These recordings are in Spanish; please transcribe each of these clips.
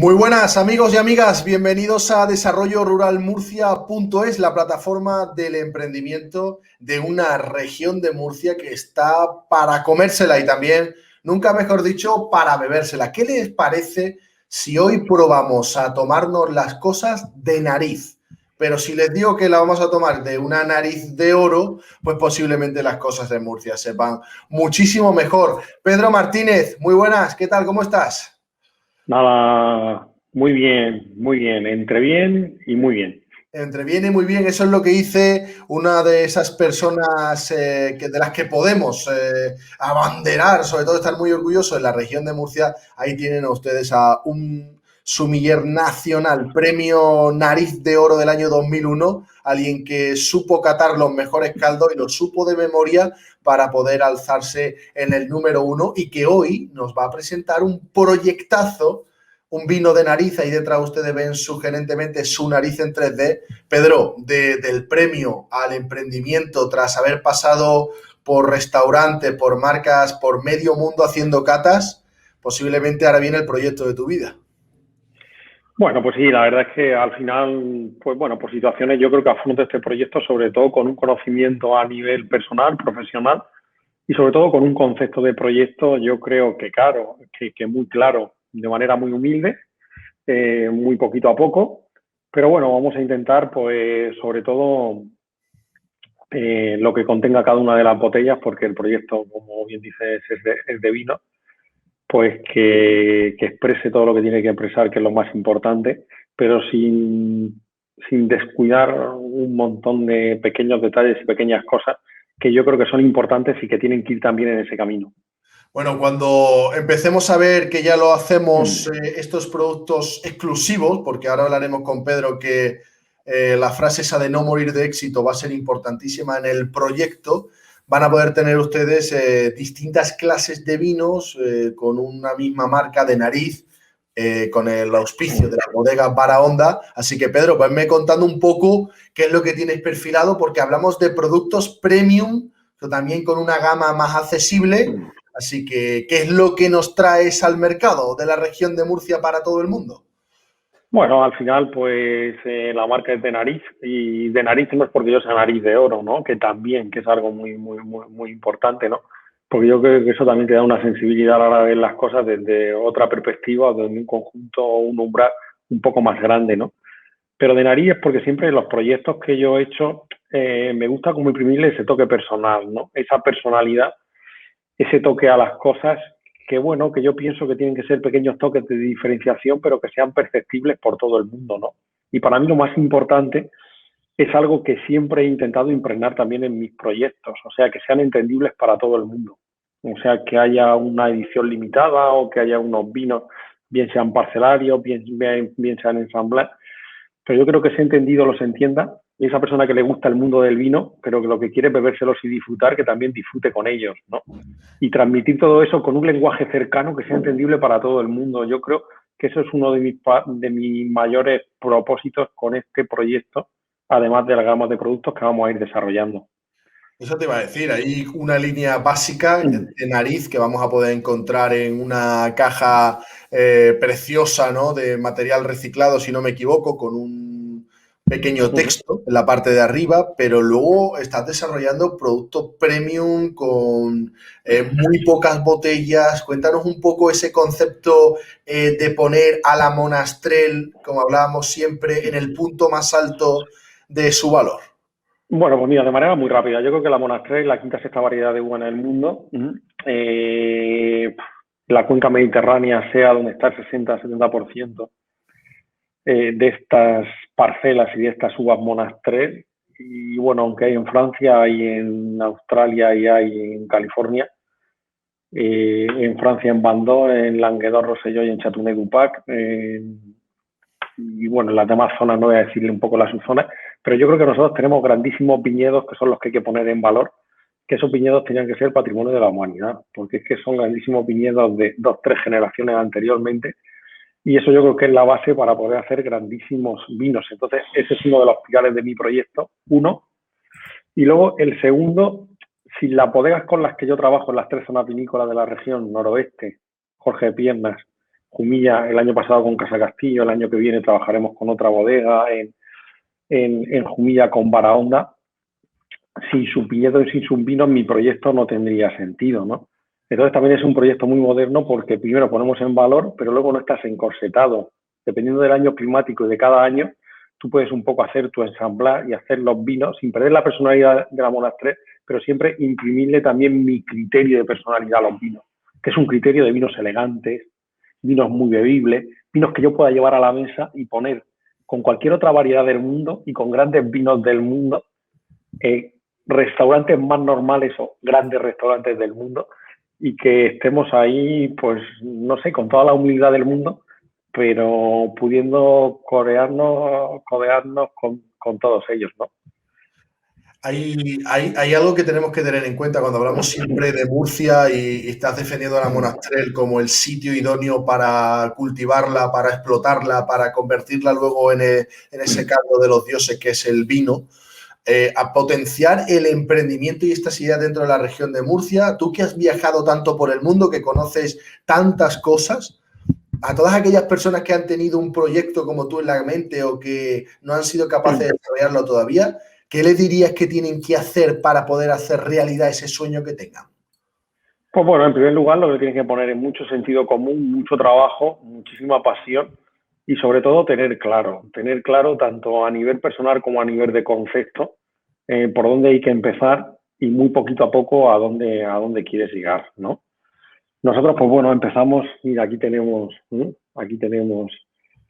Muy buenas amigos y amigas, bienvenidos a desarrolloruralmurcia.es, la plataforma del emprendimiento de una región de Murcia que está para comérsela y también, nunca mejor dicho, para bebérsela. ¿Qué les parece si hoy probamos a tomarnos las cosas de nariz? Pero si les digo que la vamos a tomar de una nariz de oro, pues posiblemente las cosas de Murcia sepan muchísimo mejor. Pedro Martínez, muy buenas, ¿qué tal? ¿Cómo estás? Nada, muy bien, entre bien y muy bien. Entreviene muy bien, eso es lo que dice una de esas personas de las que podemos abanderar, sobre todo estar muy orgullosos en la región de Murcia. Ahí tienen a ustedes a un sumiller nacional, premio Nariz de Oro del año 2001, alguien que supo catar los mejores caldos y lo supo de memoria para poder alzarse en el número uno y que hoy nos va a presentar un proyectazo, un vino de nariz. Ahí detrás ustedes ven sugerentemente su nariz en 3D. Pedro, del premio al emprendimiento tras haber pasado por restaurantes, por marcas, por medio mundo haciendo catas, posiblemente ahora viene el proyecto de tu vida. Bueno, pues sí, la verdad es que al final, pues bueno, por situaciones yo creo que afronto este proyecto sobre todo con un conocimiento a nivel personal, profesional y sobre todo con un concepto de proyecto, yo creo que claro, que muy claro, de manera muy humilde, muy poquito a poco, pero bueno, vamos a intentar pues sobre todo lo que contenga cada una de las botellas, porque el proyecto, como bien dices, es de vino, pues que exprese todo lo que tiene que expresar, que es lo más importante, pero sin descuidar un montón de pequeños detalles y pequeñas cosas que yo creo que son importantes y que tienen que ir también en ese camino. Bueno, cuando empecemos a ver que ya lo hacemos, estos productos exclusivos, porque ahora hablaremos con Pedro que la frase esa de no morir de éxito va a ser importantísima en el proyecto, van a poder tener ustedes distintas clases de vinos con una misma marca de nariz, con el auspicio de la bodega Barahonda. Así que Pedro, pues me contando un poco qué es lo que tienes perfilado, porque hablamos de productos premium, pero también con una gama más accesible. Así que, ¿qué es lo que nos traes al mercado de la región de Murcia para todo el mundo? Bueno, al final, pues la marca es de nariz y de nariz no es porque yo sea nariz de oro, ¿no? Que también, que es algo muy importante, ¿no? Porque yo creo que eso también te da una sensibilidad a la hora de ver las cosas desde otra perspectiva, desde un conjunto o un umbral un poco más grande, ¿no? Pero de nariz es porque siempre en los proyectos que yo he hecho me gusta como imprimirle ese toque personal, ¿no? Esa personalidad, ese toque a las cosas que, bueno, que yo pienso que tienen que ser pequeños toques de diferenciación, pero que sean perceptibles por todo el mundo, ¿no? Y para mí lo más importante es algo que siempre he intentado impregnar también en mis proyectos, o sea, que sean entendibles para todo el mundo. O sea, que haya una edición limitada o que haya unos vinos, bien sean parcelarios, bien sean ensamblados, pero yo creo que ese entendido los entienda y esa persona que le gusta el mundo del vino, pero que lo que quiere es bebérselos y disfrutar, que también disfrute con ellos, ¿no? Y transmitir todo eso con un lenguaje cercano que sea entendible para todo el mundo. Yo creo que eso es uno de mis mayores propósitos con este proyecto, además de la gama de productos que vamos a ir desarrollando. Eso te iba a decir, hay una línea básica de nariz que vamos a poder encontrar en una caja preciosa, ¿no? De material reciclado, si no me equivoco, con un pequeño texto en la parte de arriba, pero luego estás desarrollando productos premium con muy pocas botellas. Cuéntanos un poco ese concepto de poner a la Monastrell, como hablábamos siempre, en el punto más alto de su valor. Bueno, pues mira, de manera muy rápida. Yo creo que la Monastrell es la quinta sexta variedad de uva en el mundo. La cuenca mediterránea sea donde está el 60-70% de estas parcelas y de estas uvas Monastrell. Y bueno, aunque hay en Francia, hay en Australia y hay en California, en Francia en Bandol, en Languedoc, Rosselló y en Châteauneuf-du-Pac, y bueno, en las demás zonas no voy a decirle un poco las subzonas, pero yo creo que nosotros tenemos grandísimos viñedos que son los que hay que poner en valor, que esos viñedos tenían que ser patrimonio de la humanidad, porque es que son grandísimos viñedos de 2 o 3 generaciones anteriormente, y eso yo creo que es la base para poder hacer grandísimos vinos. Entonces, ese es uno de los pilares de mi proyecto, uno. Y luego el segundo, si las bodegas con las que yo trabajo en las 3 zonas vinícolas de la región noroeste, Jorge Piernas, Jumilla el año pasado con Casa Castillo, el año que viene trabajaremos con otra bodega en Jumilla con Barahonda. Sin su viñedo y sin sus vinos mi proyecto no tendría sentido, ¿no? Entonces también es un proyecto muy moderno porque primero ponemos en valor, pero luego no estás encorsetado. Dependiendo del año climático y de cada año, tú puedes un poco hacer tu ensamblar y hacer los vinos sin perder la personalidad de la Monastrell, pero siempre imprimirle también mi criterio de personalidad a los vinos, que es un criterio de vinos elegantes, vinos muy bebibles, vinos que yo pueda llevar a la mesa y poner con cualquier otra variedad del mundo y con grandes vinos del mundo, restaurantes más normales o grandes restaurantes del mundo, y que estemos ahí, pues, no sé, con toda la humildad del mundo, pero pudiendo codearnos con todos ellos, ¿no? Hay algo que tenemos que tener en cuenta cuando hablamos siempre de Murcia y estás defendiendo a la Monastrell como el sitio idóneo para cultivarla, para explotarla, para convertirla luego en ese caldo de los dioses que es el vino. A potenciar el emprendimiento y estas ideas dentro de la región de Murcia. Tú que has viajado tanto por el mundo, que conoces tantas cosas, a todas aquellas personas que han tenido un proyecto como tú en la mente o que no han sido capaces de desarrollarlo todavía, ¿qué les dirías que tienen que hacer para poder hacer realidad ese sueño que tengan? Pues bueno, en primer lugar lo que tienes que poner es mucho sentido común, mucho trabajo, muchísima pasión y sobre todo tener claro tanto a nivel personal como a nivel de concepto por dónde hay que empezar y muy poquito a poco a dónde quieres llegar, ¿no? Nosotros, pues bueno, empezamos, mira, aquí tenemos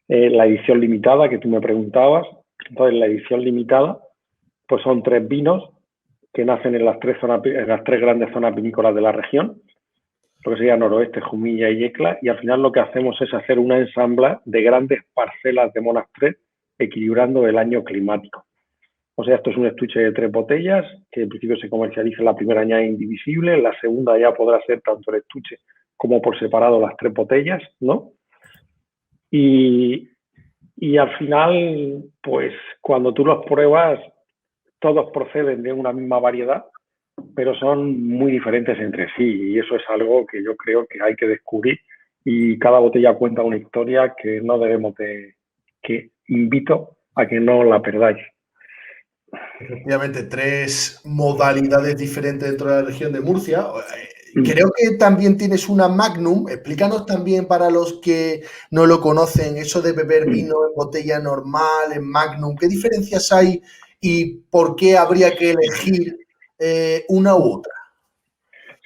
la edición limitada que tú me preguntabas. Entonces, la edición limitada, pues son 3 vinos que nacen en las 3 grandes zonas vinícolas de la región, lo que sería Noroeste, Jumilla y Yecla, y al final lo que hacemos es hacer una ensambla de grandes parcelas de Monastrell equilibrando el año climático. O sea, esto es un estuche de 3 botellas, que en principio se comercializa en la primera añade indivisible, en la segunda ya podrá ser tanto el estuche como por separado las 3 botellas, ¿no? Y al final, pues cuando tú los pruebas, todos proceden de una misma variedad, pero son muy diferentes entre sí y eso es algo que yo creo que hay que descubrir y cada botella cuenta una historia que no debemos que invito a que no la perdáis. Efectivamente, 3 modalidades diferentes dentro de la región de Murcia. Creo que también tienes una Magnum. Explícanos también para los que no lo conocen, eso de beber vino en botella normal, en Magnum. ¿Qué diferencias hay y por qué habría que elegir una u otra?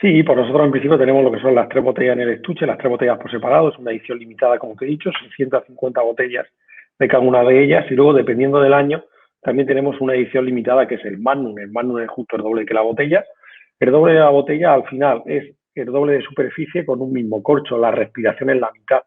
Sí, pues nosotros en principio tenemos lo que son las 3 botellas en el estuche, las 3 botellas por separado, es una edición limitada, como te he dicho, 650 botellas de cada una de ellas y luego, dependiendo del año, también tenemos una edición limitada que es el Magnum. El Magnum es justo el doble que la botella. El doble de la botella al final es el doble de superficie con un mismo corcho, la respiración es la mitad.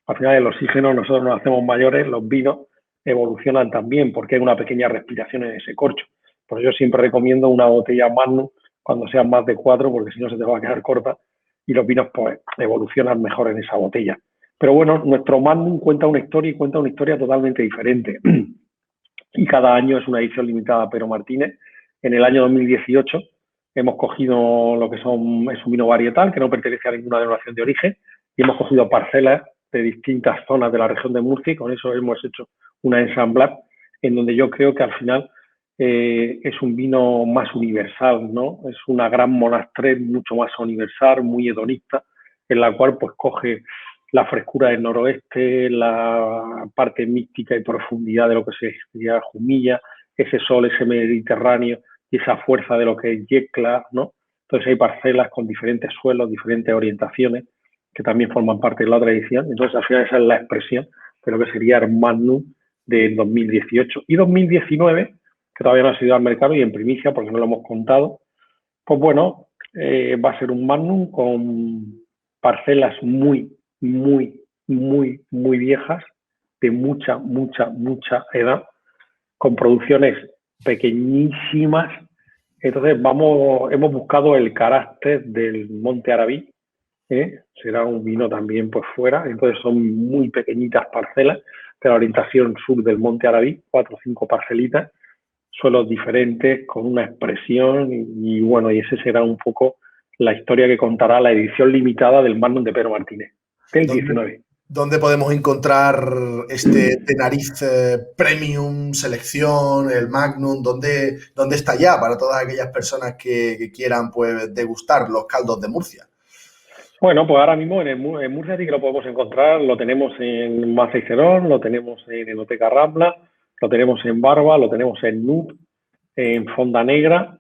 Al final el oxígeno, nosotros nos hacemos mayores, los vinos evolucionan también porque hay una pequeña respiración en ese corcho. Por eso yo siempre recomiendo una botella Magnum cuando sean más de 4, porque si no se te va a quedar corta y los vinos pues evolucionan mejor en esa botella. Pero bueno, nuestro Magnum cuenta una historia y cuenta una historia totalmente diferente. Y cada año es una edición limitada Pero Martínez. En el año 2018 hemos cogido lo que es un vino varietal que no pertenece a ninguna denominación de origen y hemos cogido parcelas de distintas zonas de la región de Murcia y con eso hemos hecho una ensamblar en donde yo creo que al final es un vino más universal, ¿no? Es una gran Monastrell mucho más universal, muy hedonista, en la cual pues coge la frescura del noroeste, la parte mística y profundidad de lo que sería Jumilla, ese sol, ese Mediterráneo y esa fuerza de lo que es Yecla, ¿no? Entonces hay parcelas con diferentes suelos, diferentes orientaciones que también forman parte de la tradición. Entonces al final esa es la expresión de lo que sería el Magnum de 2018 y 2019, que todavía no ha sido al mercado y en primicia porque no lo hemos contado. Pues bueno, va a ser un Magnum con parcelas muy viejas, de mucha edad, con producciones pequeñísimas. Entonces hemos buscado el carácter del Monte Arabí, será un vino también pues fuera, entonces son muy pequeñitas parcelas de la orientación sur del Monte Arabí, 4 o 5 parcelitas, suelos diferentes, con una expresión y bueno, y ese será un poco la historia que contará la edición limitada del Magnum de Pero Martínez, del 19. ¿Dónde podemos encontrar este de nariz premium, selección, el Magnum? ¿Dónde está ya para todas aquellas personas que quieran pues degustar los caldos de Murcia? Bueno, pues ahora mismo en Murcia sí que lo podemos encontrar. Lo tenemos en Maza y Cerón, lo tenemos en Enoteca Rambla, lo tenemos en Barba, lo tenemos en NUP, en Fonda Negra,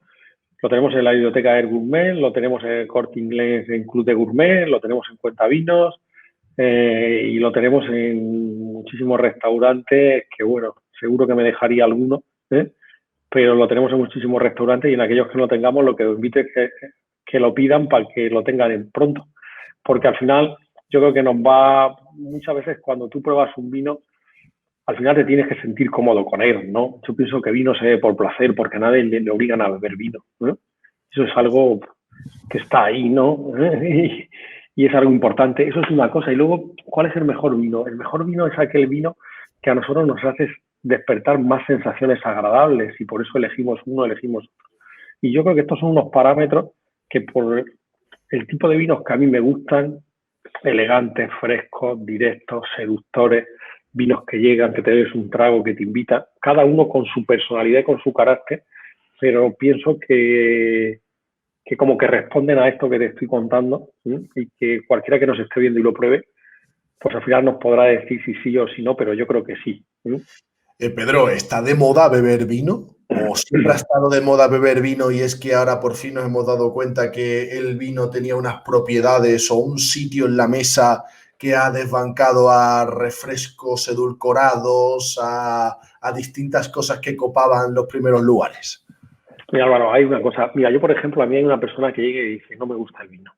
lo tenemos en la biblioteca Air Gourmet, lo tenemos en el Corte Inglés en Club de Gourmet, lo tenemos en Cuentavinos y lo tenemos en muchísimos restaurantes que, bueno, seguro que me dejaría alguno, ¿eh? Pero lo tenemos en muchísimos restaurantes y en aquellos que no tengamos lo que os invito es que lo pidan para que lo tengan pronto. Porque al final yo creo que nos va, muchas veces cuando tú pruebas un vino, al final te tienes que sentir cómodo con él, ¿no? Yo pienso que vino se bebe por placer, porque a nadie le obligan a beber vino, ¿no? Eso es algo que está ahí, ¿no? Y es algo importante. Eso es una cosa. Y luego, ¿cuál es el mejor vino? El mejor vino es aquel vino que a nosotros nos hace despertar más sensaciones agradables y por eso elegimos uno, elegimos otro. Y yo creo que estos son unos parámetros que por el tipo de vinos que a mí me gustan, elegantes, frescos, directos, seductores, vinos que llegan, que te des un trago, que te invitan, cada uno con su personalidad y con su carácter, pero pienso que como que responden a esto que te estoy contando, ¿sí? Y que cualquiera que nos esté viendo y lo pruebe, pues al final nos podrá decir si sí o si no, pero yo creo que sí. ¿Sí? Pedro, ¿está de moda beber vino? ¿O siempre ha estado de moda beber vino y es que ahora por fin nos hemos dado cuenta que el vino tenía unas propiedades o un sitio en la mesa que ha desbancado a refrescos edulcorados, a distintas cosas que copaban los primeros lugares? Mira, Álvaro, hay una cosa. Mira, yo, por ejemplo, a mí hay una persona que llega y dice, no me gusta el vino.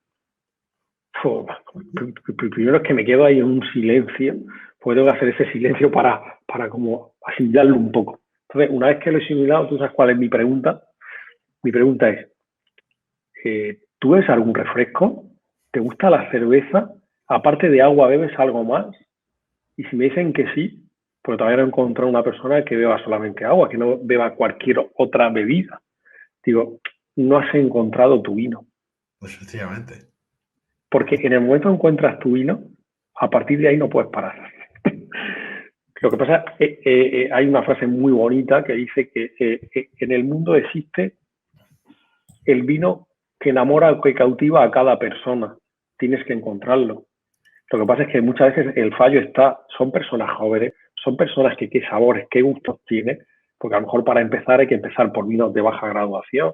Primero es que me quedo ahí en un silencio, pues tengo que hacer ese silencio para como asimilarlo un poco. Entonces, una vez que lo he asimilado, tú sabes cuál es mi pregunta. Mi pregunta es, ¿tú bebes algún refresco? ¿Te gusta la cerveza? Aparte de agua, ¿bebes algo más? Y si me dicen que sí, pues todavía no he encontrado una persona que beba solamente agua, que no beba cualquier otra bebida. Digo, no has encontrado tu vino. Pues efectivamente. Porque en el momento que encuentras tu vino, a partir de ahí no puedes parar. Lo que pasa es que hay una frase muy bonita que dice que en el mundo existe el vino que enamora o que cautiva a cada persona. Tienes que encontrarlo. Lo que pasa es que muchas veces el fallo está, son personas jóvenes, son personas que qué sabores, qué gustos tienen, porque a lo mejor para empezar hay que empezar por vinos de baja graduación,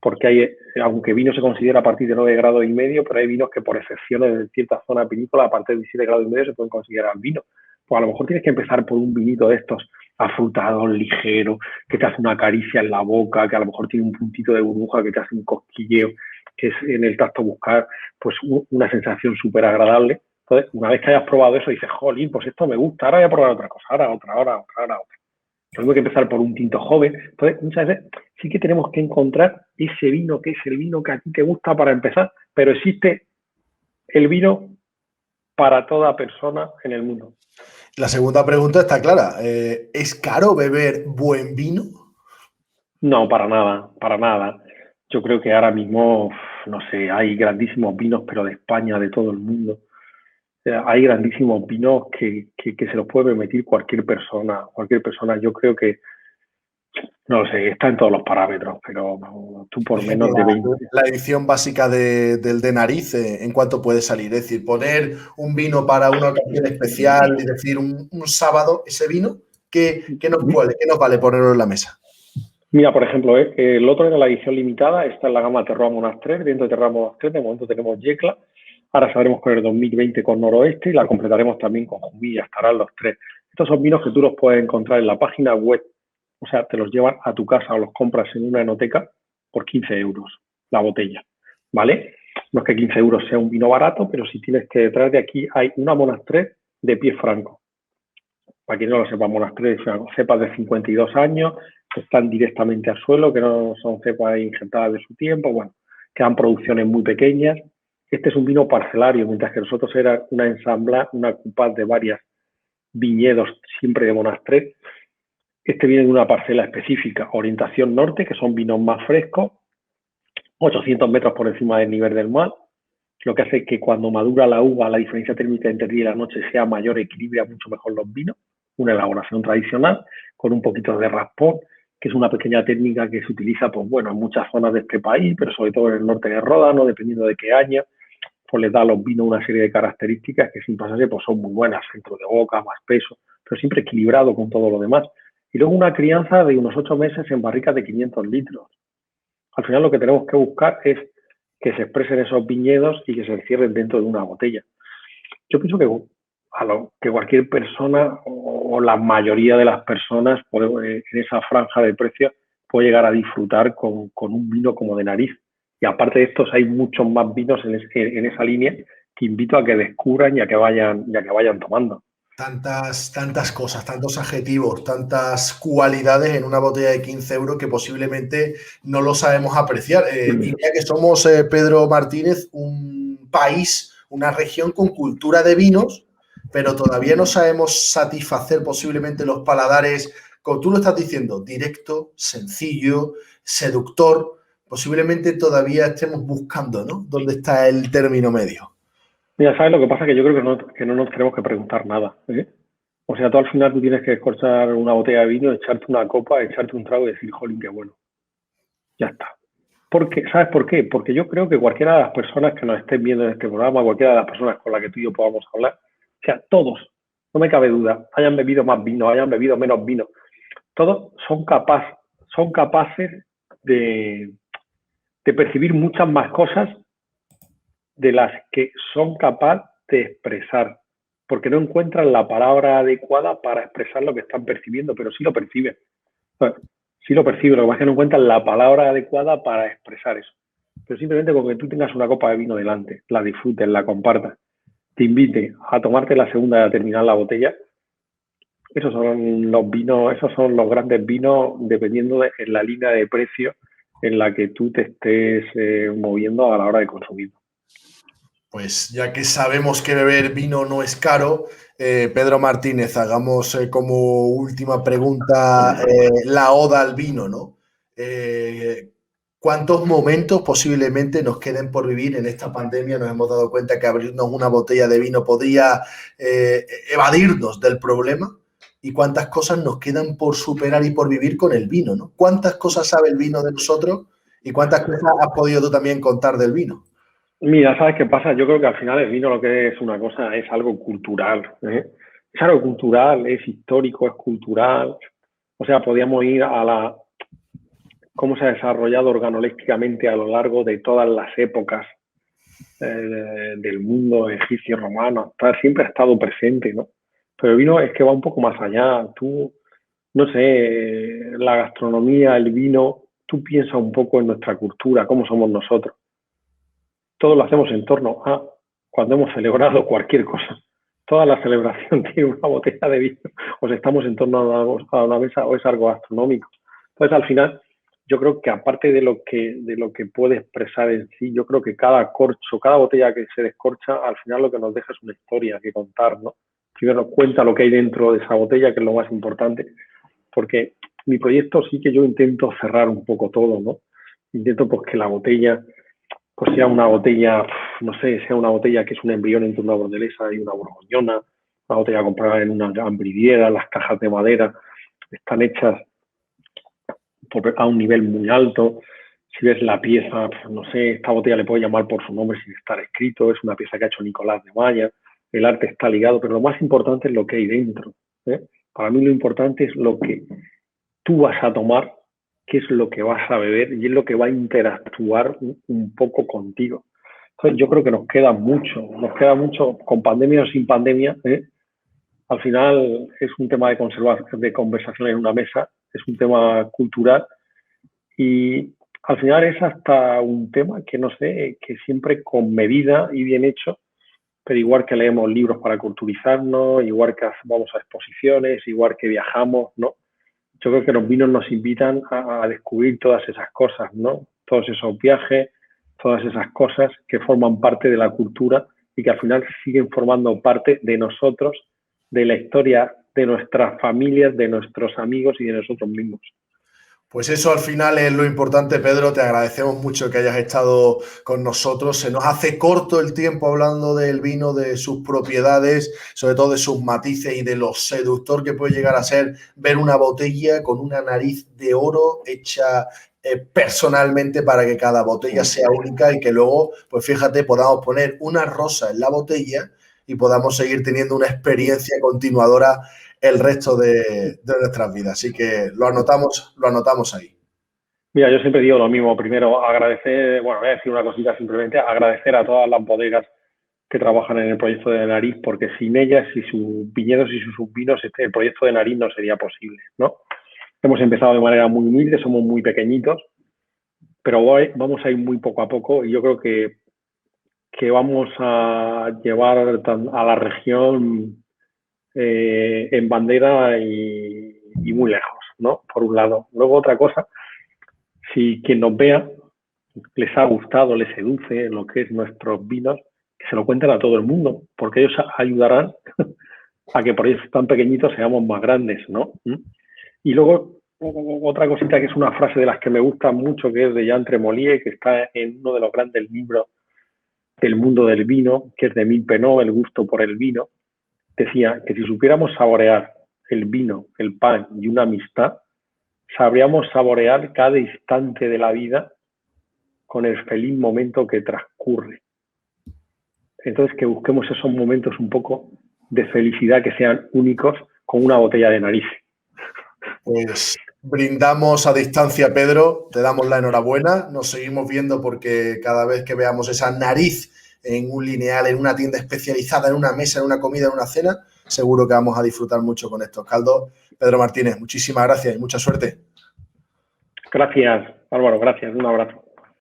porque hay, aunque vino se considera a partir de 9 grados y medio, pero hay vinos que por excepciones de ciertas zonas vinícolas a partir de 17 grados y medio se pueden considerar vino. Pues a lo mejor tienes que empezar por un vinito de estos afrutados, ligeros, que te hace una caricia en la boca, que a lo mejor tiene un puntito de burbuja, que te hace un cosquilleo, que es en el tacto buscar pues una sensación súper agradable. Entonces, una vez que hayas probado eso, dices, jolín, pues esto me gusta, ahora voy a probar otra cosa, ahora otra, ahora otra, ahora otra. Tengo que empezar por un tinto joven. Entonces, muchas veces sí que tenemos que encontrar ese vino que es el vino que a ti te gusta para empezar, pero existe el vino para toda persona en el mundo. La segunda pregunta está clara. ¿Es caro beber buen vino? No, para nada, para nada. Yo creo que ahora mismo, no sé, hay grandísimos vinos, pero de España, de todo el mundo. Hay grandísimos vinos que se los puede permitir cualquier persona. Cualquier persona, yo creo que, no lo sé, está en todos los parámetros, pero tú Por por ejemplo, menos de 20. la edición básica del de nariz, ¿en cuánto puede salir? Es decir, poner un vino para una ocasión especial y decir un sábado ese vino, ¿qué nos vale ponerlo en la mesa? Mira, por ejemplo, el otro era la edición limitada, esta es la gama Terroir Monas 3, dentro de Terroir Monas 3, de momento tenemos Yecla, ahora sabremos con el 2020 con Noroeste y la completaremos también con Jumilla, estarán los tres. Estos son vinos que tú los puedes encontrar en la página web, o sea, te los llevan a tu casa o los compras en una enoteca por 15 euros la botella, ¿vale? No es que 15 euros sea un vino barato, pero si tienes que detrás de aquí hay una Monas 3 de pie franco. Para quien no lo sepa, Monas 3 son cepas de 52 años, que están directamente al suelo, que no son cepas injertadas de su tiempo, bueno, que dan producciones muy pequeñas. Este es un vino parcelario, mientras que nosotros era una ensambla, una cupaz de varias viñedos, siempre de Monas 3. Este viene de una parcela específica, orientación norte, que son vinos más frescos, 800 metros por encima del nivel del mar, lo que hace que cuando madura la uva la diferencia térmica entre el día y la noche sea mayor, equilibra mucho mejor los vinos. Una elaboración tradicional con un poquito de raspón, que es una pequeña técnica que se utiliza, pues bueno, en muchas zonas de este país, pero sobre todo en el norte de Ródano, dependiendo de qué año, pues les da a los vinos una serie de características que sin pasarse pues son muy buenas, centro de boca, más peso, pero siempre equilibrado con todo lo demás. Y luego una crianza de unos 8 meses en barricas de 500 litros. Al final lo que tenemos que buscar es que se expresen esos viñedos y que se encierren dentro de una botella. Yo pienso que cualquier persona o la mayoría de las personas en esa franja de precios puede llegar a disfrutar con un vino como de nariz. Y aparte de estos hay muchos más vinos en esa línea que invito a que descubran y a que vayan tomando. Tantas cosas, tantos adjetivos, tantas cualidades en una botella de 15 euros que posiblemente no lo sabemos apreciar. Y ya que somos, Pedro Martínez, un país, una región con cultura de vinos, pero todavía no sabemos satisfacer posiblemente los paladares, como tú lo estás diciendo, directo, sencillo, seductor. Posiblemente todavía estemos buscando, ¿no?, dónde está el término medio. Mira, ¿sabes lo que pasa? Que yo creo que no nos tenemos que preguntar nada, ¿eh? O sea, tú al final tú tienes que escorchar una botella de vino, echarte una copa, echarte un trago y decir, jolín, qué bueno. Ya está. ¿Sabes por qué? Porque yo creo que cualquiera de las personas que nos estén viendo en este programa, cualquiera de las personas con las que tú y yo podamos hablar, o sea, todos, no me cabe duda, hayan bebido más vino, hayan bebido menos vino, todos son capaces de percibir muchas más cosas de las que son capaces de expresar, porque no encuentran la palabra adecuada para expresar lo que están percibiendo, pero sí lo perciben. Sí lo perciben, lo que pasa es que no encuentran la palabra adecuada para expresar eso. Pero simplemente con que tú tengas una copa de vino delante, la disfrutes, la compartas, te invite a tomarte la segunda y a terminar la botella, esos son los vinos, esos son los grandes vinos, dependiendo de la línea de precio en la que tú te estés moviendo a la hora de consumir. Pues ya que sabemos que beber vino no es caro, Pedro Martínez, hagamos como última pregunta la oda al vino, ¿no? ¿Cuántos momentos posiblemente nos queden por vivir en esta pandemia? Nos hemos dado cuenta que abrirnos una botella de vino podría evadirnos del problema. ¿Y cuántas cosas nos quedan por superar y por vivir con el vino, ¿no? ¿Cuántas cosas sabe el vino de nosotros y cuántas cosas has podido tú también contar del vino? Mira, ¿sabes qué pasa? Yo creo que al final el vino lo que es una cosa, es algo cultural, ¿eh? Es algo cultural, es histórico, es cultural. O sea, podíamos ir a cómo se ha desarrollado organolépticamente a lo largo de todas las épocas del mundo egipcio, romano. Siempre ha estado presente, ¿no? Pero el vino es que va un poco más allá. Tú, no sé, la gastronomía, el vino, tú piensas un poco en nuestra cultura, cómo somos nosotros. Todo lo hacemos en torno a cuando hemos celebrado cualquier cosa. Toda la celebración tiene una botella de vino, o sea, estamos en torno a una mesa o es algo gastronómico. Entonces, al final, yo creo que aparte de lo que puede expresar en sí, yo creo que cada corcho, cada botella que se descorcha, al final lo que nos deja es una historia que contar, ¿no? Primero nos cuenta lo que hay dentro de esa botella, que es lo más importante, porque mi proyecto sí que yo intento cerrar un poco todo, ¿no? Intento pues que la botella pues sea una botella, no sé, sea una botella que es un embrión entre una bordelesa y una borgoñona, una botella comprada en una gambridiera, las cajas de madera están hechas a un nivel muy alto. Si ves la pieza, no sé, esta botella le puedo llamar por su nombre sin estar escrito, es una pieza que ha hecho Nicolás de Maya, el arte está ligado, pero lo más importante es lo que hay dentro, ¿eh? Para mí lo importante es lo que tú vas a tomar, qué es lo que vas a beber y es lo que va a interactuar un poco contigo. Entonces yo creo que nos queda mucho con pandemia o sin pandemia, ¿eh? Al final es un tema de conversación en una mesa, es un tema cultural y al final es hasta un tema que no sé, que siempre con medida y bien hecho, pero igual que leemos libros para culturizarnos, igual que vamos a exposiciones, igual que viajamos, ¿no? Yo creo que los vinos nos invitan a descubrir todas esas cosas, ¿no? Todos esos viajes, todas esas cosas que forman parte de la cultura y que al final siguen formando parte de nosotros, de la historia de nuestras familias, de nuestros amigos y de nosotros mismos. Pues eso al final es lo importante, Pedro. Te agradecemos mucho que hayas estado con nosotros. Se nos hace corto el tiempo hablando del vino, de sus propiedades, sobre todo de sus matices y de lo seductor que puede llegar a ser ver una botella con una nariz de oro hecha personalmente para que cada botella sea única y que luego, pues fíjate, podamos poner una rosa en la botella y podamos seguir teniendo una experiencia continuadora el resto de nuestras vidas. Así que lo anotamos ahí. Mira, yo siempre digo lo mismo. Primero, agradecer, bueno, voy a decir una cosita simplemente, agradecer a todas las bodegas que trabajan en el proyecto de Nariz, porque sin ellas y sus viñedos y sus vinos, el proyecto de Nariz no sería posible, ¿no? Hemos empezado de manera muy humilde, somos muy pequeñitos, pero vamos a ir muy poco a poco y yo creo que vamos a llevar a la región en bandera y muy lejos, ¿no? Por un lado. Luego otra cosa, si quien nos vea les ha gustado, les seduce lo que es nuestros vinos, que se lo cuenten a todo el mundo, porque ellos ayudarán a que por ellos tan pequeñitos seamos más grandes, ¿no? Y luego otra cosita que es una frase de las que me gusta mucho, que es de Jean Tremolier, que está en uno de los grandes libros del mundo del vino, que es de Emile Penot, El gusto por el vino. Decía que si supiéramos saborear el vino, el pan y una amistad, sabríamos saborear cada instante de la vida con el feliz momento que transcurre. Entonces, que busquemos esos momentos un poco de felicidad que sean únicos con una botella de nariz. Pues brindamos a distancia, Pedro, te damos la enhorabuena, nos seguimos viendo porque cada vez que veamos esa nariz en un lineal, en una tienda especializada, en una mesa, en una comida, en una cena, seguro que vamos a disfrutar mucho con estos caldos. Pedro Martínez, muchísimas gracias y mucha suerte. Gracias, Álvaro, gracias, un abrazo.